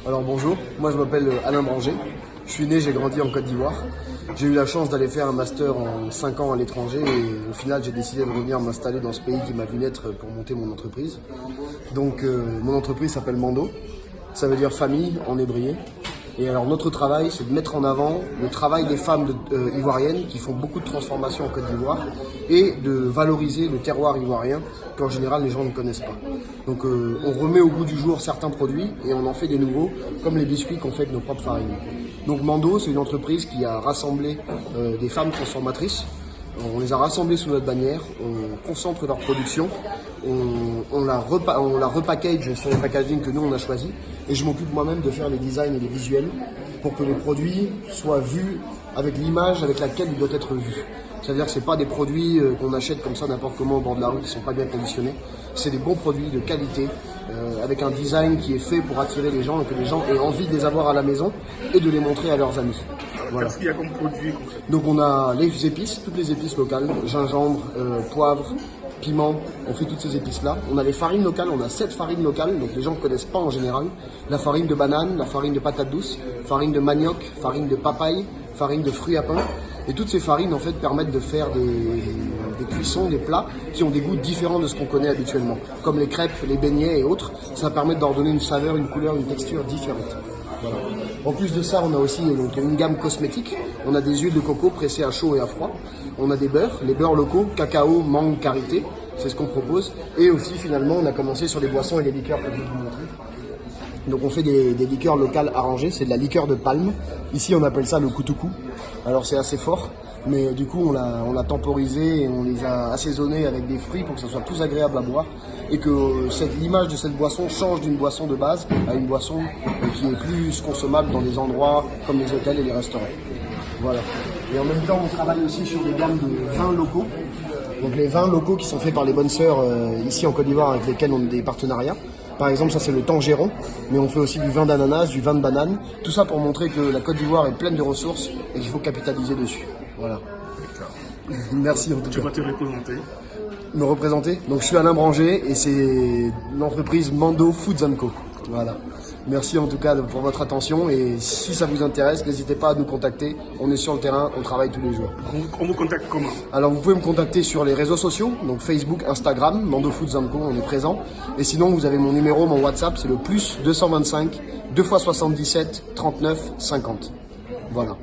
Alors bonjour, moi je m'appelle Alain Branger, je suis né, j'ai grandi en Côte d'Ivoire. J'ai eu la chance d'aller faire un master en 5 ans à l'étranger et au final j'ai décidé de revenir m'installer dans ce pays qui m'a vu naître pour monter mon entreprise. Donc mon entreprise s'appelle Mando, ça veut dire famille en hébreu. Et alors notre travail, c'est de mettre en avant le travail des femmes ivoiriennes qui font beaucoup de transformations en Côte d'Ivoire et de valoriser le terroir ivoirien qu'en général les gens ne connaissent pas. Donc on remet au goût du jour certains produits et on en fait des nouveaux, comme les biscuits qu'on fait avec nos propres farines. Donc Mando, c'est une entreprise qui a rassemblé des femmes transformatrices. On les a rassemblées sous notre bannière, on concentre leur production, on la repackage sur les packaging que nous on a choisi et je m'occupe moi-même de faire les designs et les visuels pour que les produits soient vus avec l'image avec laquelle ils doivent être vus. C'est-à-dire que ce n'est pas des produits qu'on achète comme ça n'importe comment au bord de la rue qui ne sont pas bien conditionnés. C'est des bons produits de qualité avec un design qui est fait pour attirer les gens et que les gens aient envie de les avoir à la maison et de les montrer à leurs amis. Voilà. Qu'est-ce qu'il y a comme produit? Donc on a les épices, toutes les épices locales, gingembre, poivre, piment, on fait toutes ces épices-là. On a les farines locales, on a 7 farines locales, donc les gens ne connaissent pas en général. La farine de banane, la farine de patate douce, farine de manioc, farine de papaye, farine de fruits à pain. Et toutes ces farines en fait permettent de faire des cuissons, des plats qui ont des goûts différents de ce qu'on connaît habituellement. Comme les crêpes, les beignets et autres, ça permet de leur donner une saveur, une couleur, une texture différente. Voilà. En plus de ça, on a aussi donc, une gamme cosmétique. On a des huiles de coco pressées à chaud et à froid. On a des beurres, les beurres locaux, cacao, mangue, karité. C'est ce qu'on propose. Et aussi, finalement, on a commencé sur les boissons et les liqueurs que je vais vous montrer. Donc on fait des liqueurs locales arrangées, c'est de la liqueur de palme. Ici on appelle ça le kutuku. Alors c'est assez fort, mais du coup on l'a temporisé et on les a assaisonnés avec des fruits pour que ça soit plus agréable à boire et que l'image de cette boisson change d'une boisson de base à une boisson qui est plus consommable dans des endroits comme les hôtels et les restaurants. Voilà. Et en même temps on travaille aussi sur des gammes de vins locaux. Donc les vins locaux qui sont faits par les bonnes sœurs ici en Côte d'Ivoire avec lesquels on a des partenariats. Par exemple, ça c'est le Tangeron, mais on fait aussi du vin d'ananas, du vin de banane. Tout ça pour montrer que la Côte d'Ivoire est pleine de ressources et qu'il faut capitaliser dessus. Voilà. Merci en tout cas. Tu vas te représenter? Me représenter? Donc je suis Alain Branger et c'est l'entreprise Mando Foods & Co. Voilà. Merci en tout cas pour votre attention et si ça vous intéresse, n'hésitez pas à nous contacter. On est sur le terrain, on travaille tous les jours. On vous contacte comment? Alors vous pouvez me contacter sur les réseaux sociaux, donc Facebook, Instagram, Mando Foods & Co, on est présent. Et sinon vous avez mon numéro, mon WhatsApp, c'est le +225 2 x 77 39 50. Voilà.